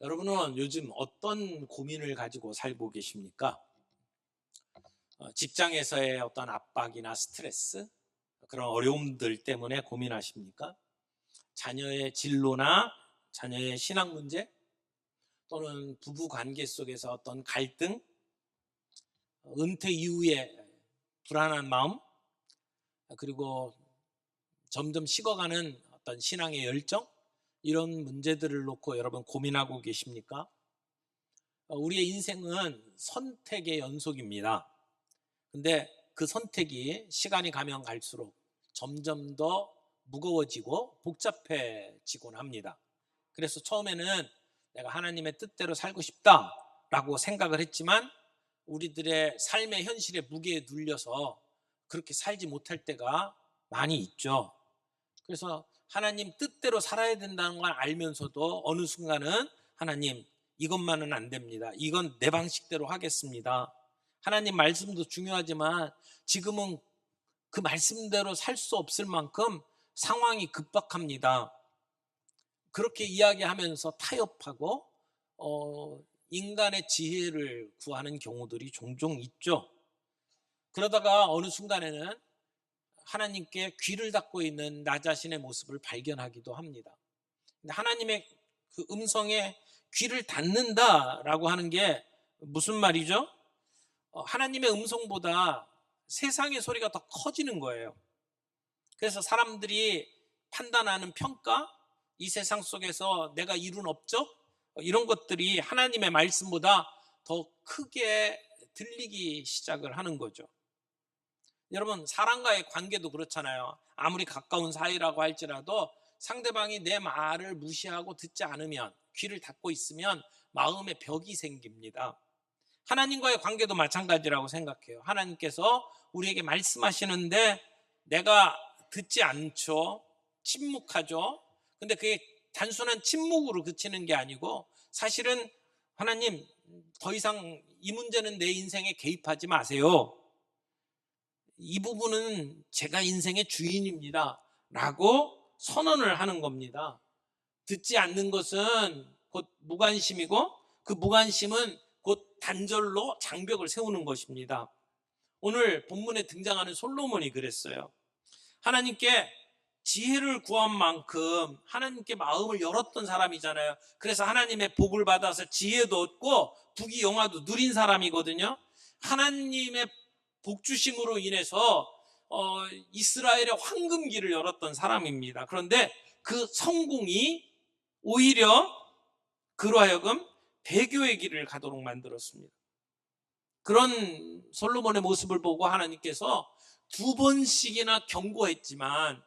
여러분은 요즘 어떤 고민을 가지고 살고 계십니까? 직장에서의 어떤 압박이나 스트레스, 그런 어려움들 때문에 고민하십니까? 자녀의 진로나 자녀의 신앙 문제, 또는 부부 관계 속에서 어떤 갈등, 은퇴 이후에 불안한 마음, 그리고 점점 식어가는 어떤 신앙의 열정, 이런 문제들을 놓고 여러분 고민하고 계십니까? 우리의 인생은 선택의 연속입니다. 근데 그 선택이 시간이 가면 갈수록 점점 더 무거워지고 복잡해지곤 합니다. 그래서 처음에는 내가 하나님의 뜻대로 살고 싶다라고 생각을 했지만 우리들의 삶의 현실의 무게에 눌려서 그렇게 살지 못할 때가 많이 있죠. 그래서 하나님 뜻대로 살아야 된다는 걸 알면서도 어느 순간은 하나님, 이것만은 안 됩니다. 이건 내 방식대로 하겠습니다. 하나님 말씀도 중요하지만 지금은 그 말씀대로 살 수 없을 만큼 상황이 급박합니다. 그렇게 이야기하면서 타협하고 인간의 지혜를 구하는 경우들이 종종 있죠. 그러다가 어느 순간에는 하나님께 귀를 닫고 있는 나 자신의 모습을 발견하기도 합니다. 근데 하나님의 그 음성에 귀를 닫는다라고 하는 게 무슨 말이죠? 하나님의 음성보다 세상의 소리가 더 커지는 거예요. 그래서 사람들이 판단하는 평가, 이 세상 속에서 내가 이룬 업적, 이런 것들이 하나님의 말씀보다 더 크게 들리기 시작을 하는 거죠. 여러분, 사람과의 관계도 그렇잖아요. 아무리 가까운 사이라고 할지라도 상대방이 내 말을 무시하고 듣지 않으면, 귀를 닫고 있으면 마음에 벽이 생깁니다. 하나님과의 관계도 마찬가지라고 생각해요. 하나님께서 우리에게 말씀하시는데 내가 듣지 않죠. 침묵하죠. 근데 그게 단순한 침묵으로 그치는 게 아니고 사실은 하나님, 더 이상 이 문제는 내 인생에 개입하지 마세요. 이 부분은 제가 인생의 주인입니다 라고 선언을 하는 겁니다. 듣지 않는 것은 곧 무관심이고 그 무관심은 곧 단절로 장벽을 세우는 것입니다. 오늘 본문에 등장하는 솔로몬이 그랬어요. 하나님께 지혜를 구한 만큼 하나님께 마음을 열었던 사람이잖아요. 그래서 하나님의 복을 받아서 지혜도 얻고 부귀영화도 누린 사람이거든요. 하나님의 복주심으로 인해서 이스라엘의 황금길을 열었던 사람입니다. 그런데 그 성공이 오히려 그로 하여금 배교의 길을 가도록 만들었습니다. 그런 솔로몬의 모습을 보고 하나님께서 2번씩이나 경고했지만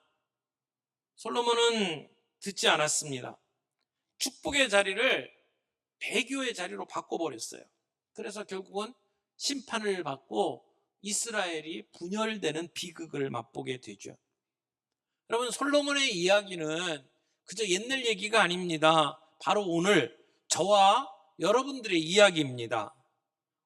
솔로몬은 듣지 않았습니다. 축복의 자리를 배교의 자리로 바꿔버렸어요. 그래서 결국은 심판을 받고 이스라엘이 분열되는 비극을 맛보게 되죠. 여러분, 솔로몬의 이야기는 그저 옛날 얘기가 아닙니다. 바로 오늘 저와 여러분들의 이야기입니다.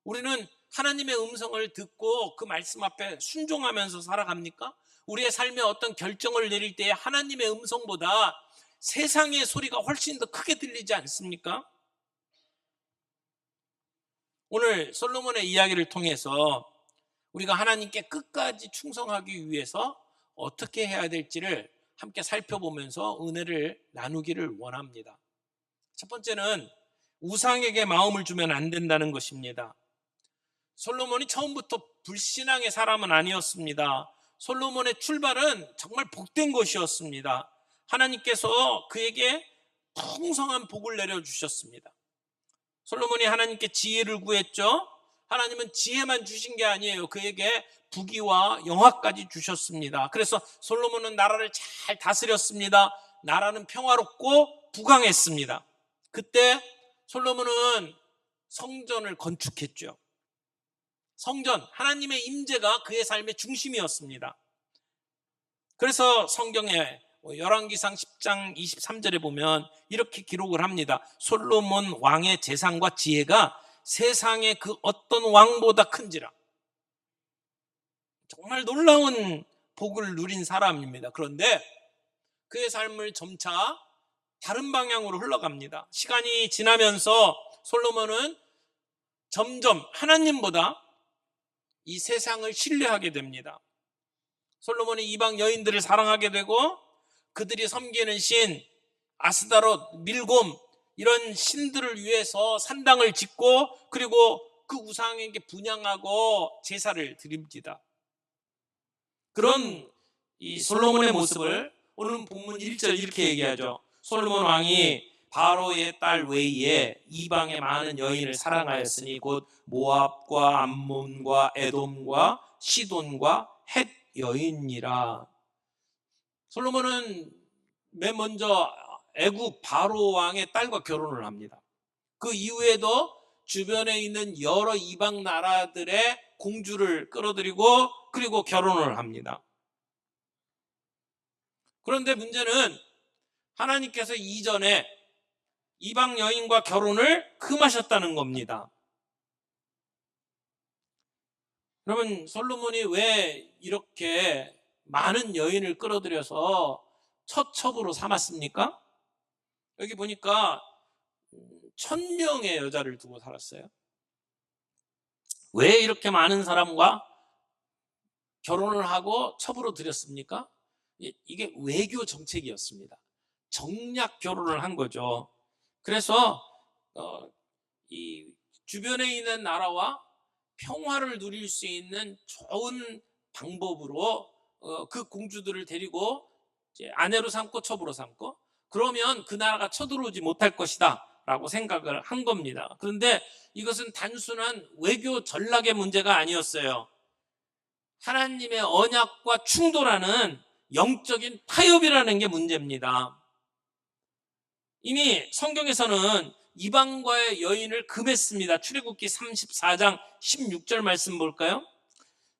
우리는 하나님의 음성을 듣고 그 말씀 앞에 순종하면서 살아갑니까? 우리의 삶에 어떤 결정을 내릴 때 하나님의 음성보다 세상의 소리가 훨씬 더 크게 들리지 않습니까? 오늘 솔로몬의 이야기를 통해서 우리가 하나님께 끝까지 충성하기 위해서 어떻게 해야 될지를 함께 살펴보면서 은혜를 나누기를 원합니다. 첫 번째는 우상에게 마음을 주면 안 된다는 것입니다. 솔로몬이 처음부터 불신앙의 사람은 아니었습니다. 솔로몬의 출발은 정말 복된 것이었습니다. 하나님께서 그에게 풍성한 복을 내려주셨습니다. 솔로몬이 하나님께 지혜를 구했죠. 하나님은 지혜만 주신 게 아니에요. 그에게 부귀와 영화까지 주셨습니다. 그래서 솔로몬은 나라를 잘 다스렸습니다. 나라는 평화롭고 부강했습니다. 그때 솔로몬은 성전을 건축했죠. 성전, 하나님의 임재가 그의 삶의 중심이었습니다. 그래서 성경에 열왕기상 10장 23절에 보면 이렇게 기록을 합니다. 솔로몬 왕의 재산과 지혜가 세상의 그 어떤 왕보다 큰지라. 정말 놀라운 복을 누린 사람입니다. 그런데 그의 삶을 점차 다른 방향으로 흘러갑니다. 시간이 지나면서 솔로몬은 점점 하나님보다 이 세상을 신뢰하게 됩니다. 솔로몬이 이방 여인들을 사랑하게 되고 그들이 섬기는 신, 아스다롯, 밀곰 이런 신들을 위해서 산당을 짓고 그리고 그 우상에게 분향하고 제사를 드립니다. 그런 이 솔로몬의 모습을 오늘 본문 1절 이렇게 얘기하죠. 솔로몬 왕이 바로의 딸 외에 이방의 많은 여인을 사랑하였으니 곧 모압과 암몬과 에돔과 시돈과 헷 여인이라. 솔로몬은 맨 먼저 애굽 바로 왕의 딸과 결혼을 합니다. 그 이후에도 주변에 있는 여러 이방 나라들의 공주를 끌어들이고 그리고 결혼을 합니다. 그런데 문제는 하나님께서 이전에 이방 여인과 결혼을 금하셨다는 겁니다. 여러분, 솔로몬이 왜 이렇게 많은 여인을 끌어들여서 처첩으로 삼았습니까? 여기 보니까 1000명의 여자를 두고 살았어요. 왜 이렇게 많은 사람과 결혼을 하고 첩으로 들였습니까? 이게 외교 정책이었습니다. 정략 결혼을 한 거죠. 그래서 이 주변에 있는 나라와 평화를 누릴 수 있는 좋은 방법으로 그 공주들을 데리고 이제 아내로 삼고 첩으로 삼고, 그러면 그 나라가 쳐들어오지 못할 것이다 라고 생각을 한 겁니다. 그런데 이것은 단순한 외교 전략의 문제가 아니었어요. 하나님의 언약과 충돌하는 영적인 타협이라는 게 문제입니다. 이미 성경에서는 이방과의 여인을 금했습니다. 출애굽기 34장 16절 말씀 볼까요?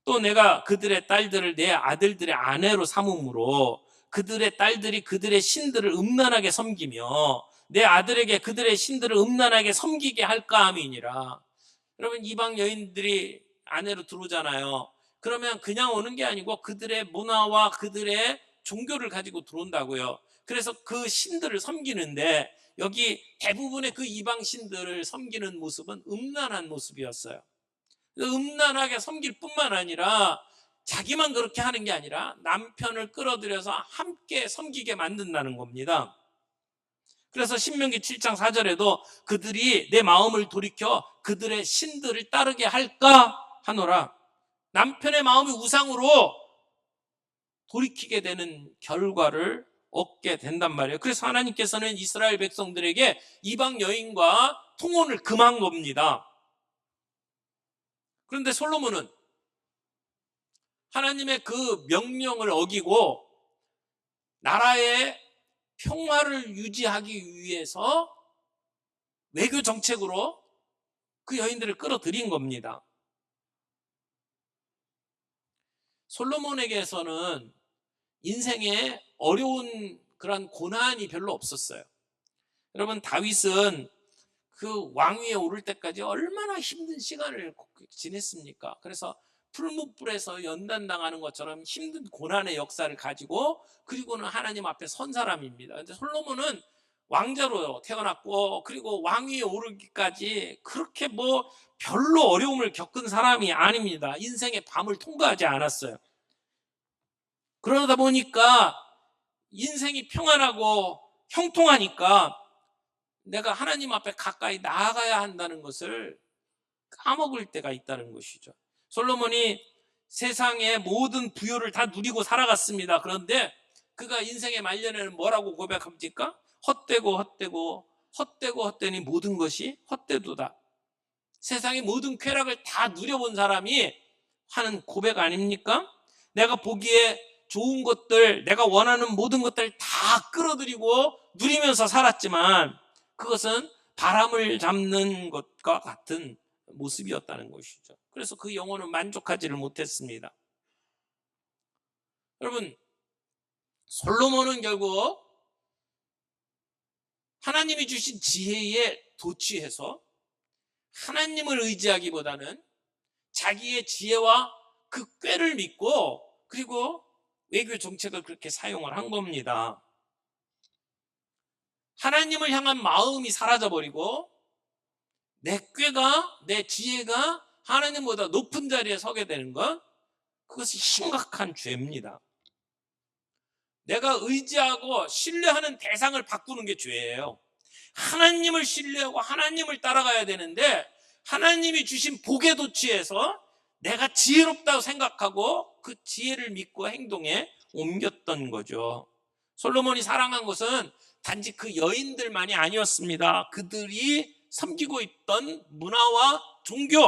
또 내가 그들의 딸들을 내 아들들의 아내로 삼음으로 그들의 딸들이 그들의 신들을 음란하게 섬기며 내 아들에게 그들의 신들을 음란하게 섬기게 할까 함이니라. 여러분, 이방 여인들이 아내로 들어오잖아요. 그러면 그냥 오는 게 아니고 그들의 문화와 그들의 종교를 가지고 들어온다고요. 그래서 그 신들을 섬기는데 여기 대부분의 그 이방 신들을 섬기는 모습은 음란한 모습이었어요. 음란하게 섬길 뿐만 아니라 자기만 그렇게 하는 게 아니라 남편을 끌어들여서 함께 섬기게 만든다는 겁니다. 그래서 신명기 7장 4절에도 그들이 내 마음을 돌이켜 그들의 신들을 따르게 할까 하노라. 남편의 마음이 우상으로 돌이키게 되는 결과를 얻게 된단 말이에요. 그래서 하나님께서는 이스라엘 백성들에게 이방 여인과 통혼을 금한 겁니다. 그런데 솔로몬은 하나님의 그 명령을 어기고 나라의 평화를 유지하기 위해서 외교 정책으로 그 여인들을 끌어들인 겁니다. 솔로몬에게서는 인생에 어려운 그런 고난이 별로 없었어요. 여러분, 다윗은 그 왕위에 오를 때까지 얼마나 힘든 시간을 지냈습니까? 그래서 풀무불에서 연단당하는 것처럼 힘든 고난의 역사를 가지고 그리고는 하나님 앞에 선 사람입니다. 근데 솔로몬은 왕자로 태어났고 그리고 왕위에 오르기까지 그렇게 뭐 별로 어려움을 겪은 사람이 아닙니다. 인생의 밤을 통과하지 않았어요. 그러다 보니까 인생이 평안하고 형통하니까 내가 하나님 앞에 가까이 나아가야 한다는 것을 까먹을 때가 있다는 것이죠. 솔로몬이 세상의 모든 부요를 다 누리고 살아갔습니다. 그런데 그가 인생의 말년에는 뭐라고 고백합니까? 헛되니 모든 것이 헛되도다. 세상의 모든 쾌락을 다 누려본 사람이 하는 고백 아닙니까? 내가 보기에 좋은 것들, 내가 원하는 모든 것들 다 끌어들이고 누리면서 살았지만 그것은 바람을 잡는 것과 같은 모습이었다는 것이죠. 그래서 그 영혼은 만족하지를 못했습니다. 여러분, 솔로몬은 결국 하나님이 주신 지혜에 도취해서 하나님을 의지하기보다는 자기의 지혜와 그 꾀를 믿고 그리고 외교 정책을 그렇게 사용을 한 겁니다. 하나님을 향한 마음이 사라져버리고 내 꾀가, 내 지혜가 하나님보다 높은 자리에 서게 되는 것, 그것이 심각한 죄입니다. 내가 의지하고 신뢰하는 대상을 바꾸는 게 죄예요. 하나님을 신뢰하고 하나님을 따라가야 되는데 하나님이 주신 복에 도취해서 내가 지혜롭다고 생각하고 그 지혜를 믿고 행동에 옮겼던 거죠. 솔로몬이 사랑한 것은 단지 그 여인들만이 아니었습니다. 그들이 섬기고 있던 문화와 종교,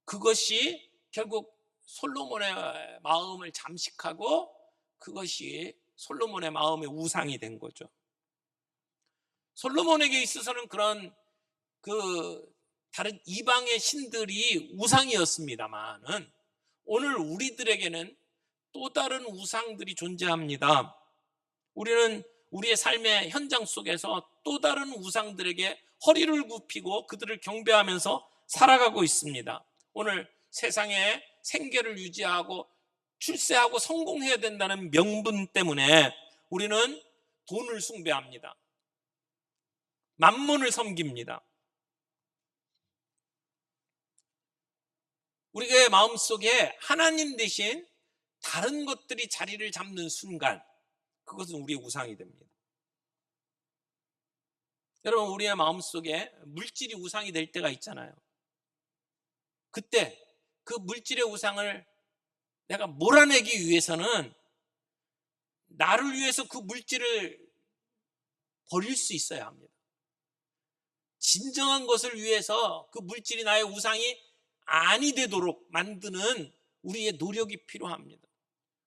그것이 결국 솔로몬의 마음을 잠식하고 그것이 솔로몬의 마음의 우상이 된 거죠. 솔로몬에게 있어서는 그런 다른 이방의 신들이 우상이었습니다만은 오늘 우리들에게는 또 다른 우상들이 존재합니다. 우리는 우리의 삶의 현장 속에서 또 다른 우상들에게 허리를 굽히고 그들을 경배하면서 살아가고 있습니다. 오늘 세상에 생계를 유지하고 출세하고 성공해야 된다는 명분 때문에 우리는 돈을 숭배합니다. 만몬을 섬깁니다. 우리의 마음속에 하나님 대신 다른 것들이 자리를 잡는 순간 그것은 우리의 우상이 됩니다. 여러분, 우리의 마음속에 물질이 우상이 될 때가 있잖아요. 그때 그 물질의 우상을 내가 몰아내기 위해서는 나를 위해서 그 물질을 버릴 수 있어야 합니다. 진정한 것을 위해서 그 물질이 나의 우상이 아니 되도록 만드는 우리의 노력이 필요합니다.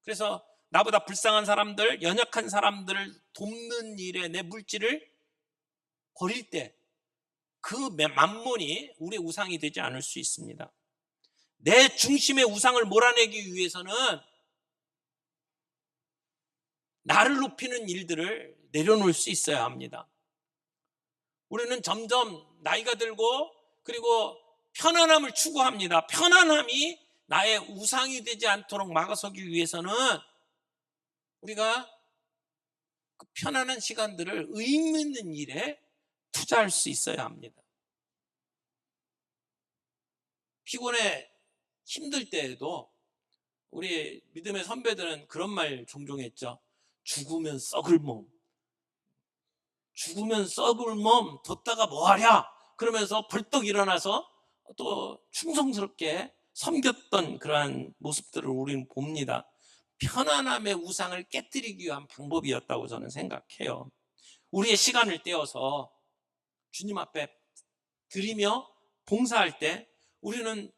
그래서 나보다 불쌍한 사람들, 연약한 사람들을 돕는 일에 내 물질을 버릴 때 그 만몬이 우리의 우상이 되지 않을 수 있습니다. 내 중심의 우상을 몰아내기 위해서는 나를 높이는 일들을 내려놓을 수 있어야 합니다. 우리는 점점 나이가 들고 그리고 편안함을 추구합니다. 편안함이 나의 우상이 되지 않도록 막아서기 위해서는 우리가 그 편안한 시간들을 의미 있는 일에 투자할 수 있어야 합니다. 피곤해 힘들 때에도 우리 믿음의 선배들은 그런 말 종종 했죠. 죽으면 썩을 몸, 죽으면 썩을 몸 뒀다가 뭐하랴 그러면서 벌떡 일어나서 또 충성스럽게 섬겼던 그러한 모습들을 우리는 봅니다. 편안함의 우상을 깨뜨리기 위한 방법이었다고 저는 생각해요. 우리의 시간을 떼어서 주님 앞에 드리며 봉사할 때 우리는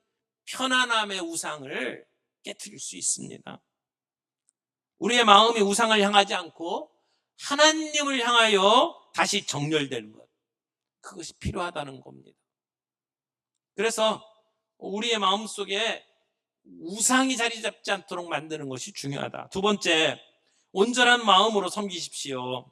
편안함의 우상을 깨뜨릴 수 있습니다. 우리의 마음이 우상을 향하지 않고 하나님을 향하여 다시 정렬되는 것, 그것이 필요하다는 겁니다. 그래서 우리의 마음속에 우상이 자리 잡지 않도록 만드는 것이 중요하다. 두 번째, 온전한 마음으로 섬기십시오.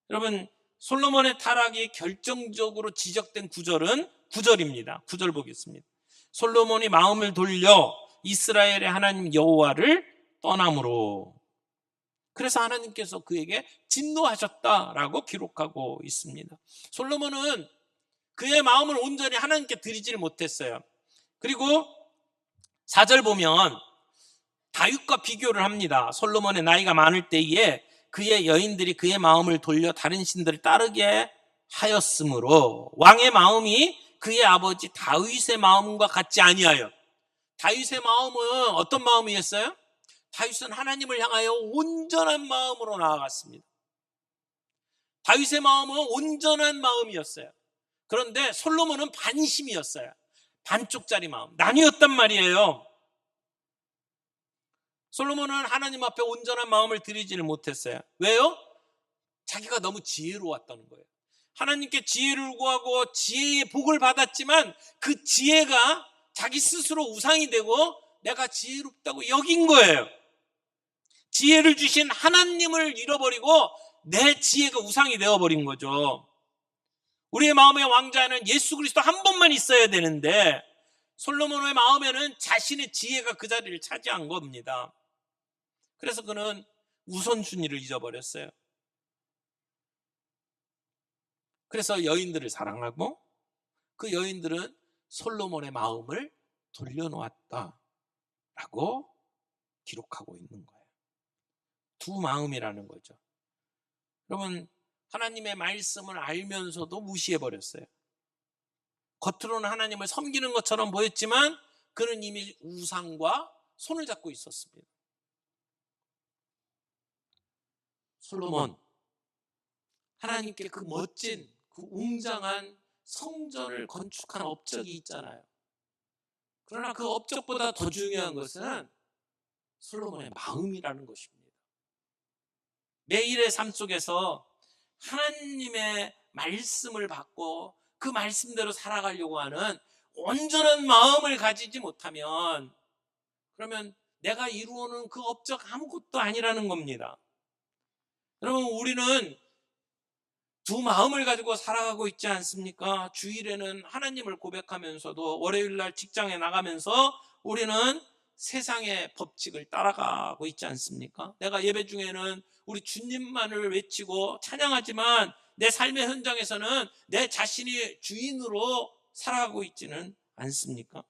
여러분, 솔로몬의 타락이 결정적으로 지적된 구절은 9절입니다. 9절 보겠습니다. 솔로몬이 마음을 돌려 이스라엘의 하나님 여호와를 떠남으로, 그래서 하나님께서 그에게 진노하셨다라고 기록하고 있습니다. 솔로몬은 그의 마음을 온전히 하나님께 드리지를 못했어요. 그리고 4절 보면 다윗과 비교를 합니다. 솔로몬의 나이가 많을 때에 그의 여인들이 그의 마음을 돌려 다른 신들을 따르게 하였으므로 왕의 마음이 그의 아버지 다윗의 마음과 같지 아니하여. 다윗의 마음은 어떤 마음이었어요? 다윗은 하나님을 향하여 온전한 마음으로 나아갔습니다. 다윗의 마음은 온전한 마음이었어요. 그런데 솔로몬은 반심이었어요. 반쪽짜리 마음, 나뉘었단 말이에요. 솔로몬은 하나님 앞에 온전한 마음을 드리지를 못했어요. 왜요? 자기가 너무 지혜로웠다는 거예요. 하나님께 지혜를 구하고 지혜의 복을 받았지만 그 지혜가 자기 스스로 우상이 되고 내가 지혜롭다고 여긴 거예요. 지혜를 주신 하나님을 잃어버리고 내 지혜가 우상이 되어버린 거죠. 우리의 마음의 왕자는 예수 그리스도 한 번만 있어야 되는데 솔로몬의 마음에는 자신의 지혜가 그 자리를 차지한 겁니다. 그래서 그는 우선순위를 잊어버렸어요. 그래서 여인들을 사랑하고 그 여인들은 솔로몬의 마음을 돌려놓았다라고 기록하고 있는 거예요. 두 마음이라는 거죠. 여러분, 하나님의 말씀을 알면서도 무시해버렸어요. 겉으로는 하나님을 섬기는 것처럼 보였지만 그는 이미 우상과 손을 잡고 있었습니다. 솔로몬, 하나님께 그 멋진, 그 웅장한 성전을 건축한 업적이 있잖아요. 그러나 그 업적보다 더 중요한 것은 솔로몬의 마음이라는 것입니다. 매일의 삶 속에서 하나님의 말씀을 받고 그 말씀대로 살아가려고 하는 온전한 마음을 가지지 못하면 그러면 내가 이루어놓은 그 업적 아무것도 아니라는 겁니다. 여러분, 우리는 두 마음을 가지고 살아가고 있지 않습니까? 주일에는 하나님을 고백하면서도 월요일날 직장에 나가면서 우리는 세상의 법칙을 따라가고 있지 않습니까? 내가 예배 중에는 우리 주님만을 외치고 찬양하지만 내 삶의 현장에서는 내 자신이 주인으로 살아가고 있지는 않습니까?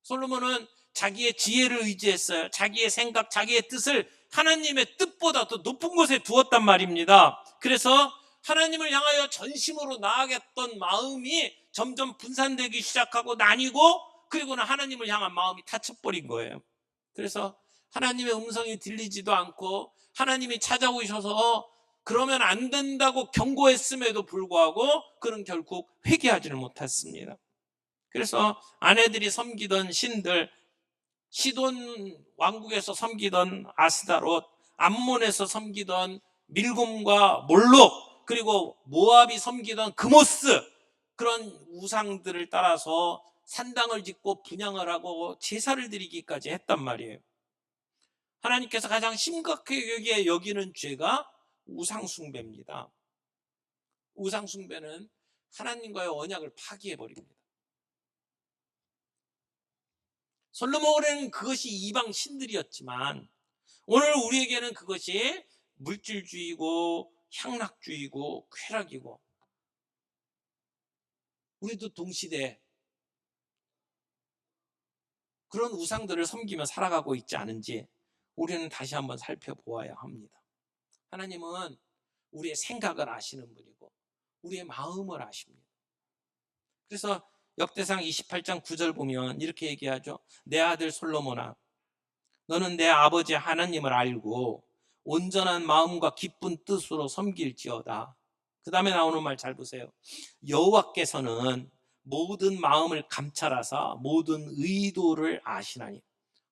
솔로몬은 자기의 지혜를 의지했어요. 자기의 생각, 자기의 뜻을 하나님의 뜻보다 더 높은 곳에 두었단 말입니다. 그래서 하나님을 향하여 전심으로 나아갔던 마음이 점점 분산되기 시작하고 나뉘고 그리고는 하나님을 향한 마음이 닫혀버린 거예요. 그래서 하나님의 음성이 들리지도 않고 하나님이 찾아오셔서 그러면 안 된다고 경고했음에도 불구하고 그는 결국 회개하지를 못했습니다. 그래서 아내들이 섬기던 신들, 시돈 왕국에서 섬기던 아스다롯, 암몬에서 섬기던 밀곰과 몰록, 그리고 모압이 섬기던 그모스, 그런 우상들을 따라서 산당을 짓고 분향을 하고 제사를 드리기까지 했단 말이에요. 하나님께서 가장 심각하게 여기는 죄가 우상숭배입니다. 우상숭배는 하나님과의 언약을 파기해버립니다. 솔로몬에게는 그것이 이방 신들이었지만 오늘 우리에게는 그것이 물질주의고 향락주의고 쾌락이고 우리도 동시대에 그런 우상들을 섬기며 살아가고 있지 않은지 우리는 다시 한번 살펴보아야 합니다. 하나님은 우리의 생각을 아시는 분이고 우리의 마음을 아십니다. 그래서 역대상 28장 9절 보면 이렇게 얘기하죠. 내 아들 솔로몬아, 너는 내 아버지 하나님을 알고 온전한 마음과 기쁜 뜻으로 섬길지어다. 그 다음에 나오는 말 잘 보세요. 여호와께서는 모든 마음을 감찰하사 모든 의도를 아시나니.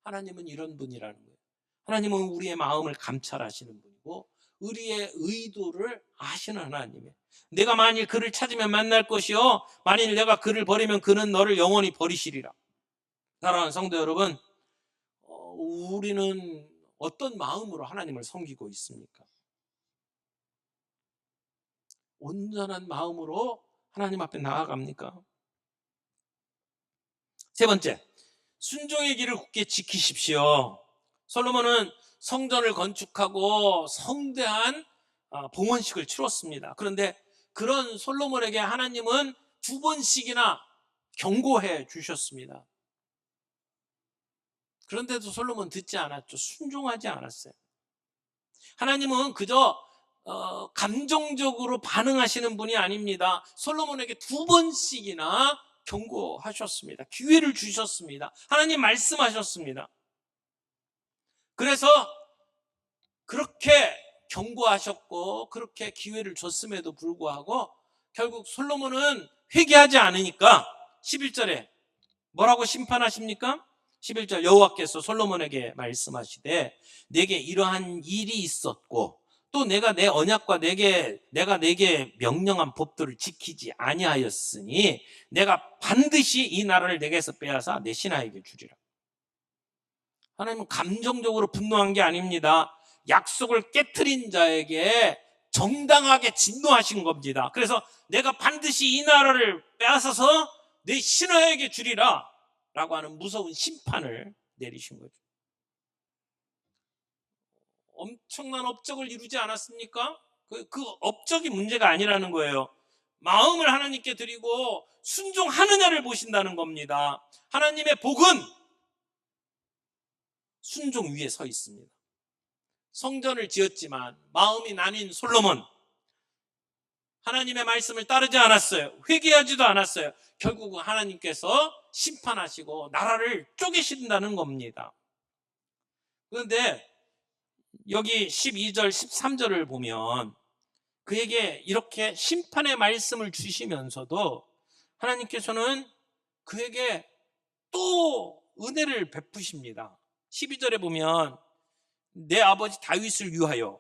하나님은 이런 분이라는 거예요. 하나님은 우리의 마음을 감찰하시는 분이고 우리의 의도를 아시는 하나님이에요. 내가 만일 그를 찾으면 만날 것이요 만일 내가 그를 버리면 그는 너를 영원히 버리시리라. 사랑하는 성도 여러분, 우리는 어떤 마음으로 하나님을 섬기고 있습니까? 온전한 마음으로 하나님 앞에 나아갑니까? 세 번째, 순종의 길을 굳게 지키십시오. 솔로몬은 성전을 건축하고 성대한 봉헌식을 치렀습니다. 그런데 그런 솔로몬에게 하나님은 두 번씩이나 경고해 주셨습니다. 그런데도 솔로몬 듣지 않았죠. 순종하지 않았어요. 하나님은 그저 감정적으로 반응하시는 분이 아닙니다. 솔로몬에게 두 번씩이나 경고하셨습니다. 기회를 주셨습니다. 하나님 말씀하셨습니다. 그래서 그렇게 경고하셨고 그렇게 기회를 줬음에도 불구하고 결국 솔로몬은 회개하지 않으니까 11절에 뭐라고 심판하십니까? 11절 여호와께서 솔로몬에게 말씀하시되 내게 이러한 일이 있었고 또 내가 내 언약과 내가 내게 명령한 법도를 지키지 아니하였으니 내가 반드시 이 나라를 내게서 빼앗아 내 신하에게 주리라. 하나님은 감정적으로 분노한 게 아닙니다. 약속을 깨트린 자에게 정당하게 진노하신 겁니다. 그래서 내가 반드시 이 나라를 빼앗아서 내 신하에게 주리라 라고 하는 무서운 심판을 내리신 거죠. 엄청난 업적을 이루지 않았습니까? 그 업적이 문제가 아니라는 거예요. 마음을 하나님께 드리고 순종하느냐를 보신다는 겁니다. 하나님의 복은 순종 위에 서 있습니다. 성전을 지었지만 마음이 나뉜 솔로몬, 하나님의 말씀을 따르지 않았어요. 회개하지도 않았어요. 결국은 하나님께서 심판하시고 나라를 쪼개신다는 겁니다. 그런데 여기 12절 13절을 보면 그에게 이렇게 심판의 말씀을 주시면서도 하나님께서는 그에게 또 은혜를 베푸십니다. 12절에 보면 내 아버지 다윗을 위하여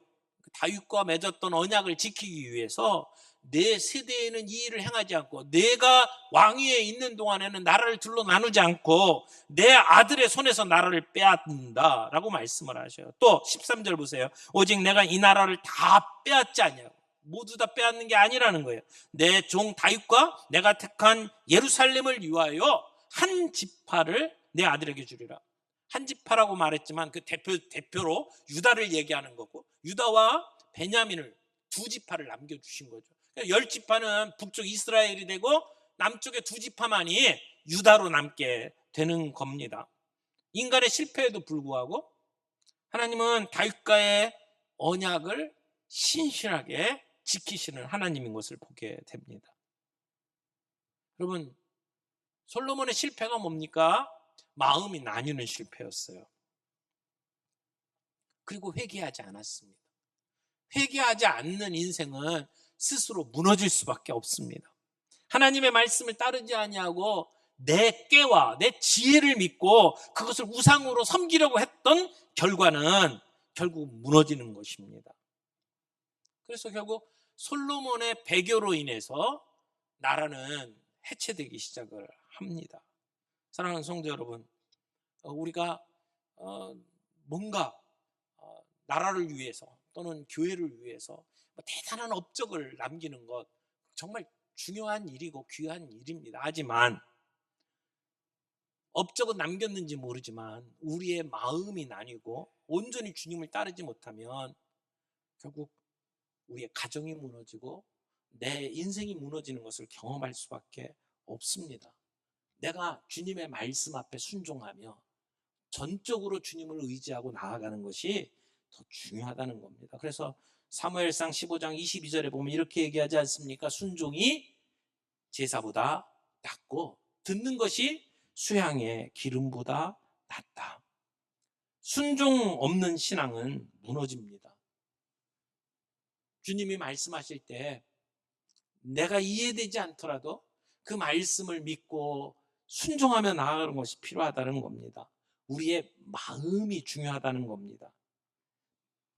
다윗과 맺었던 언약을 지키기 위해서 내 세대에는 이 일을 행하지 않고 내가 왕위에 있는 동안에는 나라를 둘로 나누지 않고 내 아들의 손에서 나라를 빼앗는다 라고 말씀을 하셔요. 또 13절 보세요. 오직 내가 이 나라를 다 빼앗지 않냐고. 모두 다 빼앗는 게 아니라는 거예요. 내 종 다윗과 내가 택한 예루살렘을 위하여 한 지파를 내 아들에게 주리라. 한 지파라고 말했지만 그 대표로 유다를 얘기하는 거고, 유다와 베냐민을 두 지파를 남겨주신 거죠. 10지파는 북쪽 이스라엘이 되고 남쪽의 두 지파만이 유다로 남게 되는 겁니다. 인간의 실패에도 불구하고 하나님은 다윗과의 언약을 신실하게 지키시는 하나님인 것을 보게 됩니다. 여러분, 솔로몬의 실패가 뭡니까? 마음이 나뉘는 실패였어요. 그리고 회개하지 않았습니다. 회개하지 않는 인생은 스스로 무너질 수밖에 없습니다. 하나님의 말씀을 따르지 아니하고 내 깨와 내 지혜를 믿고 그것을 우상으로 섬기려고 했던 결과는 결국 무너지는 것입니다. 그래서 결국 솔로몬의 배교로 인해서 나라는 해체되기 시작을 합니다. 사랑하는 성도 여러분, 우리가 뭔가 나라를 위해서 또는 교회를 위해서 대단한 업적을 남기는 것 정말 중요한 일이고 귀한 일입니다. 하지만 업적은 남겼는지 모르지만 우리의 마음이 나뉘고 온전히 주님을 따르지 못하면 결국 우리의 가정이 무너지고 내 인생이 무너지는 것을 경험할 수밖에 없습니다. 내가 주님의 말씀 앞에 순종하며 전적으로 주님을 의지하고 나아가는 것이 더 중요하다는 겁니다. 그래서 사무엘상 15장 22절에 보면 이렇게 얘기하지 않습니까? 순종이 제사보다 낫고 듣는 것이 수양의 기름보다 낫다. 순종 없는 신앙은 무너집니다. 주님이 말씀하실 때 내가 이해되지 않더라도 그 말씀을 믿고 순종하며 나아가는 것이 필요하다는 겁니다. 우리의 마음이 중요하다는 겁니다.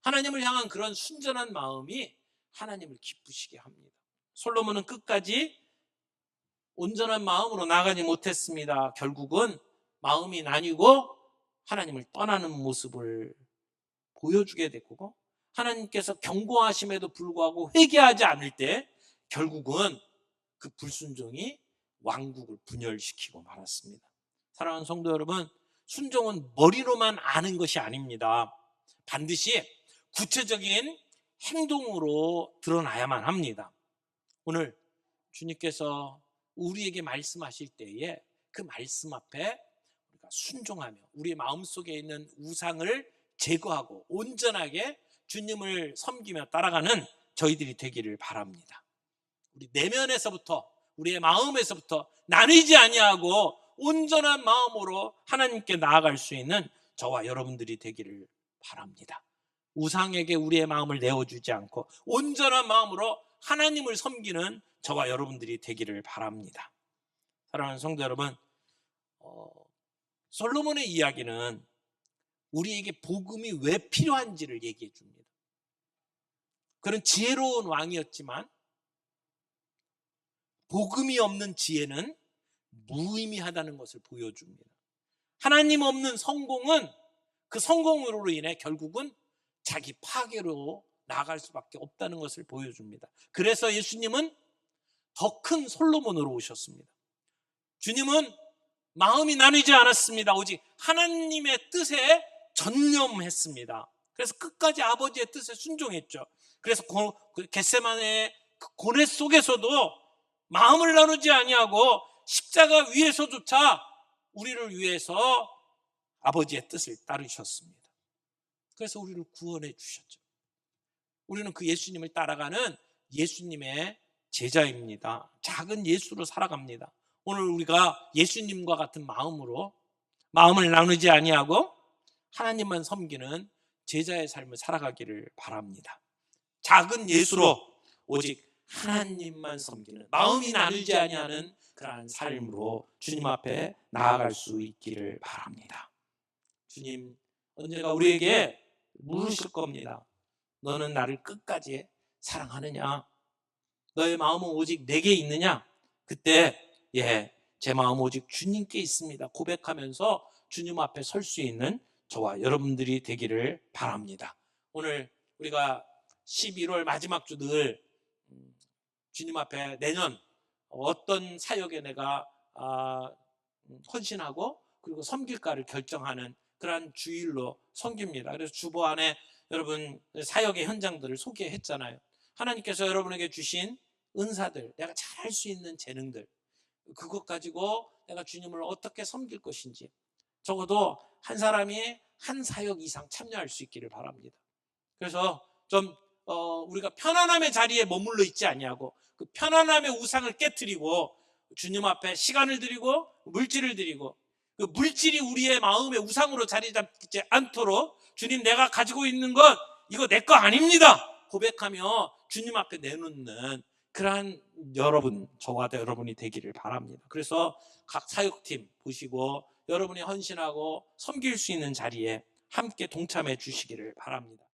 하나님을 향한 그런 순전한 마음이 하나님을 기쁘시게 합니다. 솔로몬은 끝까지 온전한 마음으로 나가지 못했습니다. 결국은 마음이 나뉘고 하나님을 떠나는 모습을 보여주게 됐고, 하나님께서 경고하심에도 불구하고 회개하지 않을 때 결국은 그 불순종이 왕국을 분열시키고 말았습니다. 사랑하는 성도 여러분, 순종은 머리로만 아는 것이 아닙니다. 반드시 구체적인 행동으로 드러나야만 합니다. 오늘 주님께서 우리에게 말씀하실 때에 그 말씀 앞에 우리가 순종하며 우리의 마음속에 있는 우상을 제거하고 온전하게 주님을 섬기며 따라가는 저희들이 되기를 바랍니다. 우리 내면에서부터, 우리의 마음에서부터 나뉘지 아니하고 온전한 마음으로 하나님께 나아갈 수 있는 저와 여러분들이 되기를 바랍니다. 우상에게 우리의 마음을 내어주지 않고 온전한 마음으로 하나님을 섬기는 저와 여러분들이 되기를 바랍니다. 사랑하는 성도 여러분, 솔로몬의 이야기는 우리에게 복음이 왜 필요한지를 얘기해 줍니다. 그는 지혜로운 왕이었지만 복음이 없는 지혜는 무의미하다는 것을 보여줍니다. 하나님 없는 성공은 그 성공으로 인해 결국은 자기 파괴로 나아갈 수밖에 없다는 것을 보여줍니다. 그래서 예수님은 더 큰 솔로몬으로 오셨습니다. 주님은 마음이 나뉘지 않았습니다. 오직 하나님의 뜻에 전념했습니다. 그래서 끝까지 아버지의 뜻에 순종했죠. 그래서 겟세마네의 그 고뇌 속에서도 마음을 나누지 아니하고 십자가 위에서조차 우리를 위해서 아버지의 뜻을 따르셨습니다. 그래서 우리를 구원해 주셨죠. 우리는 그 예수님을 따라가는 예수님의 제자입니다. 작은 예수로 살아갑니다. 오늘 우리가 예수님과 같은 마음으로 마음을 나누지 아니하고 하나님만 섬기는 제자의 삶을 살아가기를 바랍니다. 작은 예수로 오직 하나님만 섬기는, 마음이 나누지 아니하는 그러한 삶으로 주님 앞에 나아갈 수 있기를 바랍니다. 주님 언젠가 우리에게 물으실 겁니다. 너는 나를 끝까지 사랑하느냐? 너의 마음은 오직 내게 있느냐? 그때 제 마음 오직 주님께 있습니다 고백하면서 주님 앞에 설 수 있는 저와 여러분들이 되기를 바랍니다. 오늘 우리가 11월 마지막 주 늘 주님 앞에 내년 어떤 사역에 내가 헌신하고 그리고 섬길까를 결정하는 그러한 주일로 섬깁니다. 그래서 주보 안에 여러분 사역의 현장들을 소개했잖아요. 하나님께서 여러분에게 주신 은사들, 내가 잘할 수 있는 재능들, 그것 가지고 내가 주님을 어떻게 섬길 것인지 적어도 한 사람이 한 사역 이상 참여할 수 있기를 바랍니다. 그래서 좀 우리가 편안함의 자리에 머물러 있지 아니하고 그 편안함의 우상을 깨트리고 주님 앞에 시간을 드리고 물질을 드리고 그 물질이 우리의 마음의 우상으로 자리 잡지 않도록 주님 내가 가지고 있는 것 이거 내 거 아닙니다 고백하며 주님 앞에 내놓는 그러한 여러분, 저와 여러분이 되기를 바랍니다. 그래서 각 사역팀 보시고 여러분이 헌신하고 섬길 수 있는 자리에 함께 동참해 주시기를 바랍니다.